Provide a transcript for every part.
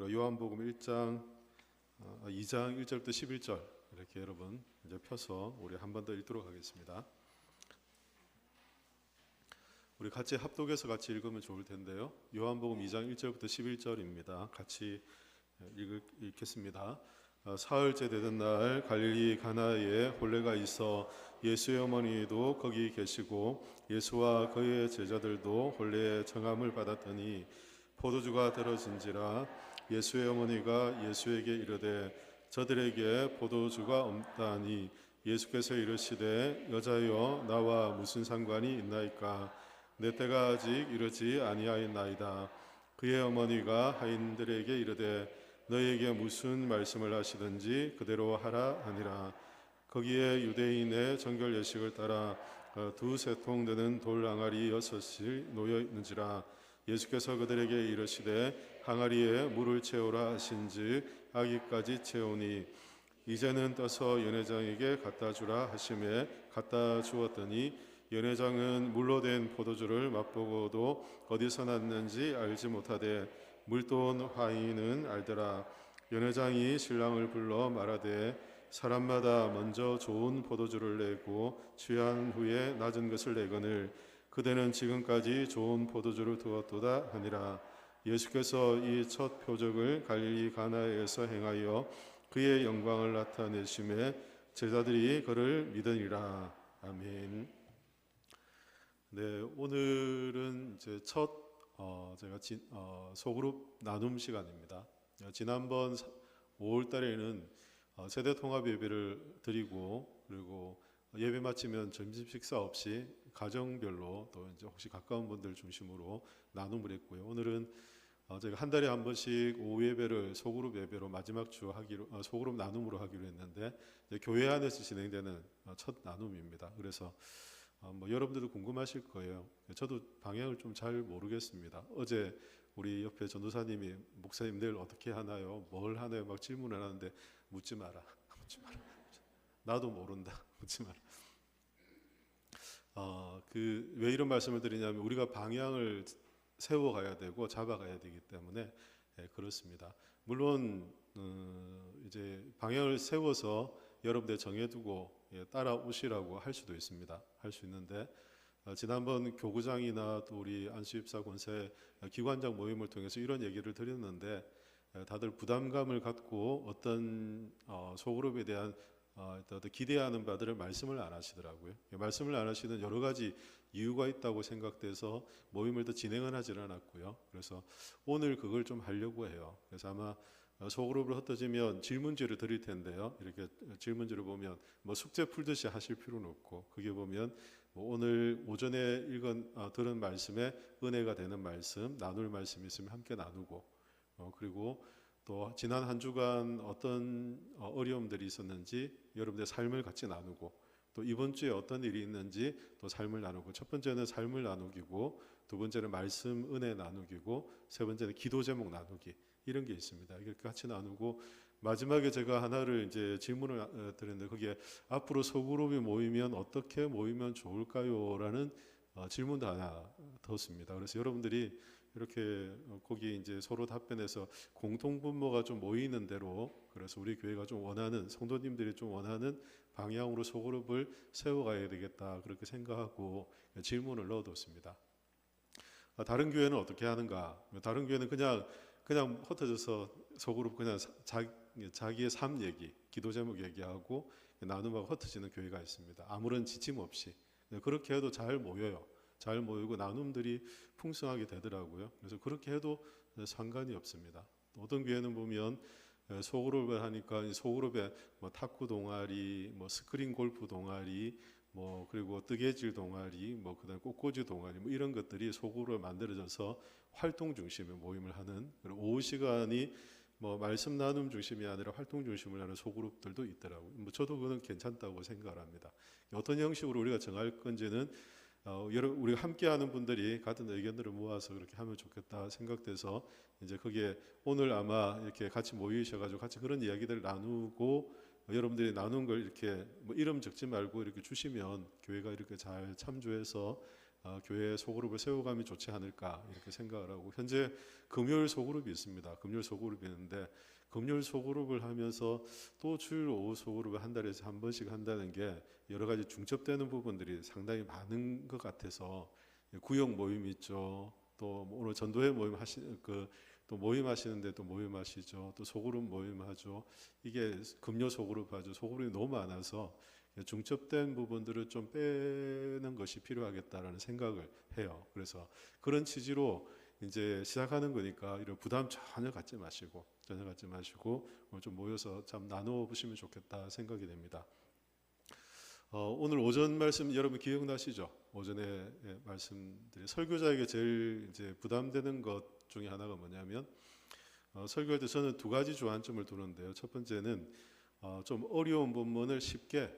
그리고 요한복음 1장 2장 1절부터 11절 이렇게 여러분 이제 펴서 우리 한 번 더 읽도록 하겠습니다. 우리 같이 합독해서 같이 읽으면 좋을 텐데요. 요한복음 2장 1절부터 11절입니다. 같이 읽겠습니다. 사흘째 되던 날 갈릴리 가나에 혼례가 있어 예수의 어머니도 거기 계시고 예수와 그의 제자들도 혼례의 정함을 받았더니 포도주가 들어진지라 예수의 어머니가 예수에게 이르되 저들에게 포도주가 없다니 예수께서 이르시되 여자여 나와 무슨 상관이 있나이까 내 때가 아직 이르지 아니하였나이다. 그의 어머니가 하인들에게 이르되 너에게 무슨 말씀을 하시든지 그대로 하라 하니라. 거기에 유대인의 정결 예식을 따라 두세 통 되는 돌 항아리 6이 놓여 있는지라. 예수께서 그들에게 이르시되 항아리에 물을 채우라 하신즉 아기까지 채우니 이제는 떠서 연회장에게 갖다 주라 하심에 갖다 주었더니 연회장은 물로 된 포도주를 맛보고도 어디서 났는지 알지 못하되 물돈 화인은 알더라. 연회장이 신랑을 불러 말하되 사람마다 먼저 좋은 포도주를 내고 취한 후에 낮은 것을 내거늘 그대는 지금까지 좋은 포도주를 두었도다 하니라. 예수께서 이 첫 표적을 갈릴리 가나에서 행하여 그의 영광을 나타내심에 제자들이 그를 믿으니라. 아멘. 네, 오늘은 이제 첫 제가 소그룹 나눔 시간입니다. 지난번 5월 달에는 세대 통합 예배를 드리고 그리고 예배 마치면 점심 식사 없이 가정별로 또 이제 혹시 가까운 분들 중심으로 나눔을 했고요. 오늘은 제가 한 달에 한 번씩 오후 예배를 소그룹 예배로 마지막 주 하기로 소그룹 나눔으로 하기로 했는데 교회 안에서 진행되는 첫 나눔입니다. 그래서 여러분들도 궁금하실 거예요. 저도 방향을 좀 잘 모르겠습니다. 어제 우리 옆에 전도사님이 목사님 내일 어떻게 하나요? 뭘 하나요? 막 질문을 하는데 묻지 마라. 묻지 마라. 나도 모른다. 묻지 마라. 왜 이런 말씀을 드리냐면 우리가 방향을 세워가야 되고 잡아가야 되기 때문에 그렇습니다. 물론 이제 방향을 세워서 여러분들 정해두고 따라오시라고 할 수도 있습니다. 할 수 있는데 지난번 교구장이나 또 우리 안수입사 권세 기관장 모임을 통해서 이런 얘기를 드렸는데 다들 부담감을 갖고 어떤 소그룹에 대한 기대하는 바들을 말씀을 안 하시더라고요. 말씀을 안 하시는 여러 가지 이유가 있다고 생각돼서 모임을 더 진행은 하질 않았고요. 그래서 오늘 그걸 좀 하려고 해요. 그래서 아마 소그룹으로 흩어지면 질문지를 드릴 텐데요. 이렇게 질문지를 보면 숙제 풀듯이 하실 필요는 없고 그게 보면 오늘 오전에 들은 말씀에 은혜가 되는 말씀, 나눌 말씀이 있으면 함께 나누고 그리고 또 지난 한 주간 어떤 어려움들이 있었는지 여러분들의 삶을 같이 나누고 또 이번 주에 어떤 일이 있는지 또 삶을 나누고 첫 번째는 삶을 나누기고 두 번째는 말씀 은혜 나누기고 세 번째는 기도 제목 나누기 이런 게 있습니다. 이렇게 같이 나누고 마지막에 제가 하나를 이제 질문을 드렸는데 거기에 앞으로 소그룹이 모이면 어떻게 모이면 좋을까요? 라는 질문도 하나 뒀습니다. 그래서 여러분들이 이렇게 거기 이제 서로 답변해서 공통분모가 좀 모이는 대로 그래서 우리 교회가 좀 원하는 성도님들이 좀 원하는 방향으로 소그룹을 세워가야 되겠다 그렇게 생각하고 질문을 넣어뒀습니다. 다른 교회는 어떻게 하는가? 다른 교회는 그냥 흩어져서 소그룹 그냥 자기의 삶 얘기, 기도 제목 얘기하고 나눔하고 흩어지는 교회가 있습니다. 아무런 지침 없이 그렇게 해도 잘 모여요. 잘 모이고 나눔들이 풍성하게 되더라고요. 그래서 그렇게 해도 상관이 없습니다. 어떤 교회는 보면 소그룹을 하니까 소그룹에 탁구 동아리, 스크린 골프 동아리, 그리고 뜨개질 동아리, 그다음 꽃꽂이 동아리, 이런 것들이 소그룹을 만들어져서 활동 중심의 모임을 하는 그리고 오후 시간이 말씀 나눔 중심이 아니라 활동 중심을 하는 소그룹들도 있더라고요. 저도 그건 괜찮다고 생각을 합니다. 어떤 형식으로 우리가 정할 건지는 우리가 함께하는 분들이 같은 의견들을 모아서 그렇게 하면 좋겠다 생각돼서 이제 거기에 오늘 아마 이렇게 같이 모이셔가지고 같이 그런 이야기들을 나누고 여러분들이 나눈 걸 이렇게 이름 적지 말고 이렇게 주시면 교회가 이렇게 잘 참조해서 교회 소그룹을 세워가면 좋지 않을까 이렇게 생각을 하고, 현재 금요일 소그룹이 있습니다. 금요일 소그룹이 있는데 금요일 소그룹을 하면서 또 주일 오후 소그룹을 한 달에 한 번씩 한다는 게 여러 가지 중첩되는 부분들이 상당히 많은 것 같아서, 구역 모임 있죠. 또 오늘 전도회 모임 또 모임 하시는데 또 모임 하시죠. 또 소그룹 모임 하죠. 이게 금요 소그룹 하죠. 소그룹이 너무 많아서 중첩된 부분들을 좀 빼는 것이 필요하겠다라는 생각을 해요. 그래서 그런 취지로 이제 시작하는 거니까 이런 부담 전혀 갖지 마시고 오늘 좀 모여서 참 나누어 보시면 좋겠다 생각이 됩니다. 오늘 오전 말씀 여러분 기억나시죠? 오전에 말씀드린 설교자에게 제일 이제 부담되는 것 중에 하나가 뭐냐면, 설교할 때 저는 두 가지 주안점을 두는데요. 첫 번째는 좀 어려운 본문을 쉽게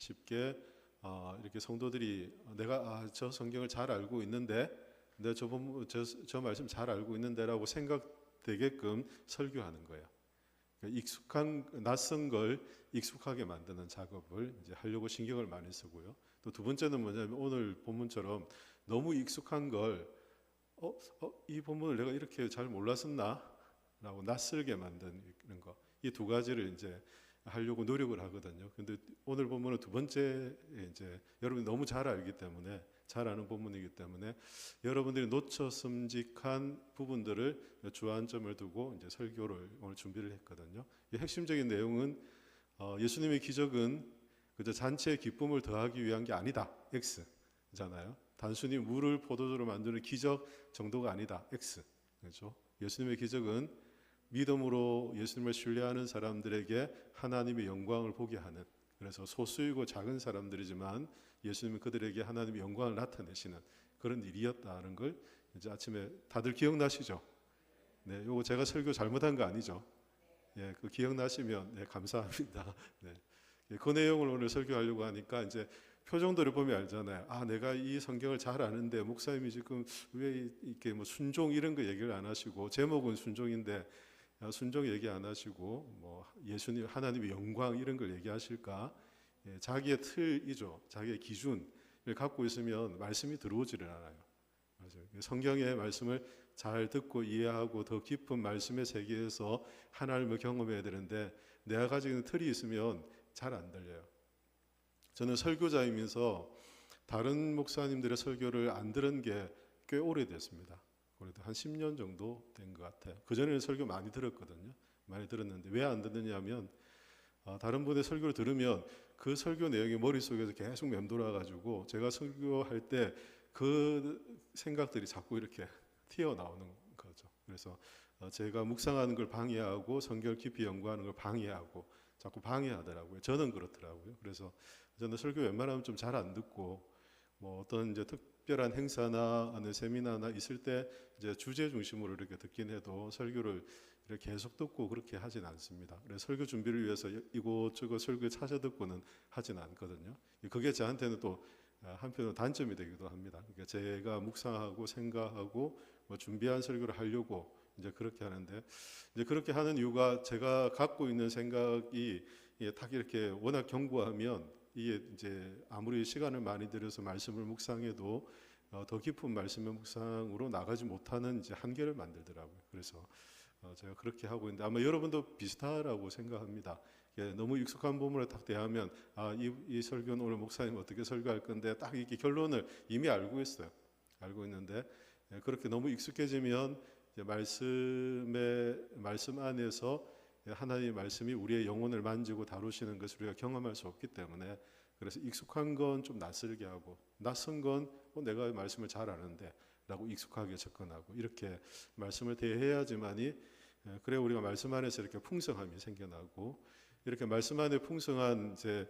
이렇게 성도들이 내가 저 성경을 잘 알고 있는데, 내가 저 말씀 잘 알고 있는데라고 생각되게끔 설교하는 거예요. 익숙한 낯선 걸 익숙하게 만드는 작업을 이제 하려고 신경을 많이 쓰고요. 또 두 번째는 뭐냐면, 오늘 본문처럼 너무 익숙한 걸 이 본문을 내가 이렇게 잘 몰랐었나라고 낯설게 만드는 거, 이 두 가지를 이제 하려고 노력을 하거든요. 근데 오늘 본문은 두 번째, 이제 여러분이 너무 잘 알기 때문에, 잘 아는 본문이기 때문에 여러분들이 놓쳤음직한 부분들을 주안점을 두고 이제 설교를 오늘 준비를 했거든요. 이 핵심적인 내용은 예수님의 기적은 그저 잔치의 기쁨을 더하기 위한 게 아니다. X잖아요. 단순히 물을 포도주로 만드는 기적 정도가 아니다. X. 그렇죠? 예수님의 기적은 믿음으로 예수님을 신뢰하는 사람들에게 하나님의 영광을 보게 하는, 그래서 소수이고 작은 사람들이지만 예수님은 그들에게 하나님의 영광을 나타내시는 그런 일이었다는 걸 이제 아침에 다들 기억나시죠? 네, 요거 제가 설교 잘못한 거 아니죠? 예, 그 기억나시면 네, 감사합니다. 네. 그 내용을 오늘 설교하려고 하니까 이제 표정들을 보면 알잖아요. 내가 이 성경을 잘 아는데 목사님이 지금 왜 이렇게 뭐 순종 이런 거 얘기를 안 하시고, 제목은 순종인데 순종 얘기 안 하시고 뭐 예수님 하나님의 영광 이런 걸 얘기하실까? 자기의 틀이죠. 자기의 기준을 갖고 있으면 말씀이 들어오지를 않아요. 맞아요. 성경의 말씀을 잘 듣고 이해하고 더 깊은 말씀의 세계에서 하나님을 경험해야 되는데, 내가 가지고 있는 틀이 있으면 잘 안 들려요. 저는 설교자이면서 다른 목사님들의 설교를 안 들은 게 꽤 오래됐습니다. 그래도 한 10년 정도 된 것 같아요. 그전에는 설교 많이 들었거든요. 많이 들었는데 왜 안 듣느냐면, 다른 분의 설교를 들으면 그 설교 내용이 머릿속에서 계속 맴돌아가지고 제가 설교할 때 그 생각들이 자꾸 이렇게 튀어나오는 거죠. 그래서 제가 묵상하는 걸 방해하고 성경을 깊이 연구하는 걸 방해하고 자꾸 방해하더라고요. 저는 그렇더라고요. 그래서 저는 설교 웬만하면 좀 잘 안 듣고, 뭐 어떤 이제 특별한 행사나 아니면 세미나나 있을 때 이제 주제 중심으로 이렇게 듣긴 해도 설교를 이렇게 계속 듣고 그렇게 하진 않습니다. 그래서 설교 준비를 위해서 이곳저곳 설교 찾아 듣고는 하진 않거든요. 그게 저한테는 또 한편으로 단점이 되기도 합니다. 그러니까 제가 묵상하고 생각하고 뭐 준비한 설교를 하려고 이제 그렇게 하는데, 이제 그렇게 하는 이유가 제가 갖고 있는 생각이 딱 이렇게 워낙 견고하면 이게 이제 아무리 시간을 많이 들여서 말씀을 묵상해도 더 깊은 말씀의 묵상으로 나가지 못하는 이제 한계를 만들더라고요. 그래서 제가 그렇게 하고 있는데, 아마 여러분도 비슷하라고 생각합니다. 너무 익숙한 부분을 딱 대하면 이 설교는 오늘 목사님 어떻게 설교할 건데 딱 이렇게 결론을 이미 알고 있어요. 알고 있는데 그렇게 너무 익숙해지면 이제 말씀 안에서 하나님의 말씀이 우리의 영혼을 만지고 다루시는 것을 우리가 경험할 수 없기 때문에, 그래서 익숙한 건 좀 낯설게 하고 낯선 건 내가 말씀을 잘 아는데 라고 익숙하게 접근하고, 이렇게 말씀을 대해야지만이 그래 우리가 말씀 안에서 이렇게 풍성함이 생겨나고, 이렇게 말씀 안에 풍성한 이제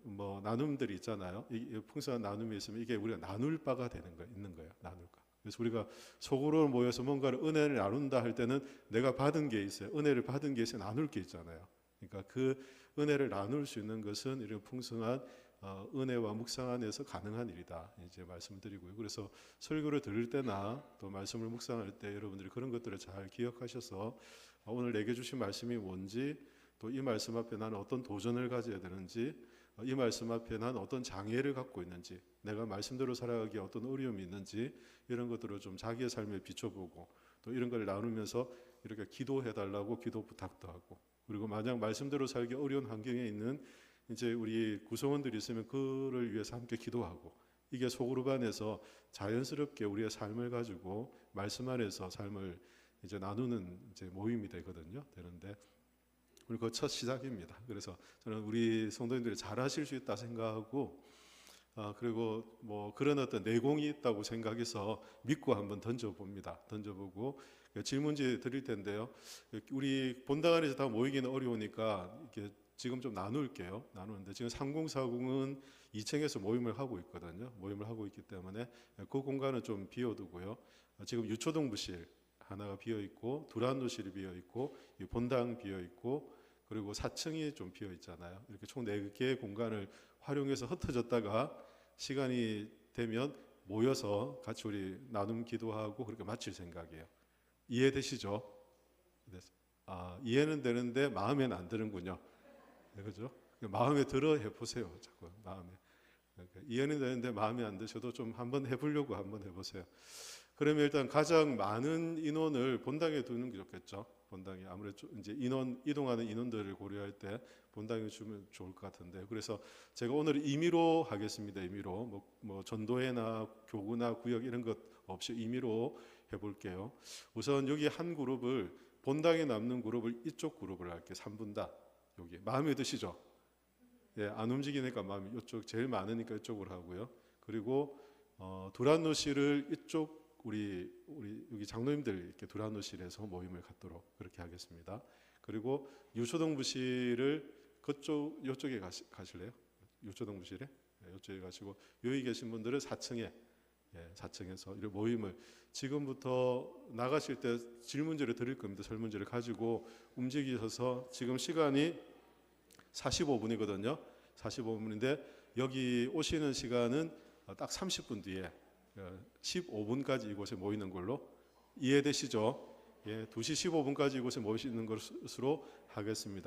뭐 나눔들이 있잖아요. 이 풍성한 나눔이 있으면 이게 우리가 나눌 바가 있는 거예요. 나눌 바. 그래서 우리가 속으로 모여서 뭔가를 은혜를 나눈다 할 때는 내가 받은 게 있어요. 은혜를 받은 게 있어요. 나눌 게 있잖아요. 그러니까 그 은혜를 나눌 수 있는 것은 이런 풍성한 은혜와 묵상 안에서 가능한 일이다. 이제 말씀을 드리고요. 그래서 설교를 들을 때나 또 말씀을 묵상할 때 여러분들이 그런 것들을 잘 기억하셔서 오늘 내게 주신 말씀이 뭔지, 또 이 말씀 앞에 나는 어떤 도전을 가져야 되는지, 이 말씀 앞에 나는 어떤 장애를 갖고 있는지, 내가 말씀대로 살아가기에 어떤 어려움이 있는지 이런 것들을 좀 자기의 삶에 비춰보고 또 이런 걸 나누면서 이렇게 기도해달라고 기도 부탁도 하고 그리고 만약 말씀대로 살기 어려운 환경에 있는 이제 우리 구성원들이 있으면 그를 위해서 함께 기도하고 이게 소그룹 안에서 자연스럽게 우리의 삶을 가지고 말씀 안에서 삶을 이제 나누는 이제 모임이 되거든요. 되는데 우리 그 첫 시작입니다. 그래서 저는 우리 성도님들이 잘하실 수 있다 생각하고 그리고 뭐 그런 어떤 내공이 있다고 생각해서 믿고 한번 던져봅니다. 던져보고 질문지 드릴 텐데요. 우리 본당 안에서 다 모이기는 어려우니까 이렇게 지금 좀 나눌게요. 나누는데 지금 3040은 2층에서 모임을 하고 있거든요. 모임을 하고 있기 때문에 그 공간은 좀 비워두고요. 지금 유초동부실 하나가 비어 있고 두란노실이 비어 있고 본당 비어 있고 그리고 4층이 좀 비어 있잖아요. 이렇게 총 4개의 공간을 활용해서 흩어졌다가 시간이 되면 모여서 같이 우리 나눔 기도하고 그렇게 마칠 생각이에요. 이해되시죠? 이해는 되는데 마음에는 안 드는군요. 네, 그죠? 마음에 들어 해보세요. 자꾸 마음에. 그러니까 이해는 되는데 마음에 안 드셔도 좀 한번 해보려고 한번 해보세요. 그러면 일단 가장 많은 인원을 본당에 두는 게 좋겠죠. 본당에 아무래도 이제 인원 이동하는 인원들을 고려할 때 본당에 주면 좋을 것 같은데 그래서 제가 오늘 임의로 하겠습니다. 임의로 뭐 전도회나 교구나 구역 이런 것 없이 임의로 해볼게요. 우선 여기 한 그룹을 본당에 남는 그룹을 이쪽 그룹을 할게요. 3분단 여기 마음에 드시죠? 예, 안 움직이니까 마음이 이쪽 제일 많으니까 이쪽으로 하고요. 그리고 두란노실을 이쪽 우리 여기 장로님들 이렇게 두란노실에서 모임을 갖도록 그렇게 하겠습니다. 그리고 유초동부실을 그쪽 이쪽에 가실래요? 유초동부실에 이쪽에 가시고 여기 계신 분들은 4층에 4층에서 이런 모임을 지금부터 나가실 때 질문지를 드릴 겁니다. 설문지를 가지고 움직이셔서 지금 시간이 45분이거든요. 45분인데 여기 오시는 시간은 딱 30분 뒤에 15분까지 이곳에 모이는 걸로 이해되시죠? 예, 2시 15분까지 이곳에 모이시는 것으로 하겠습니다.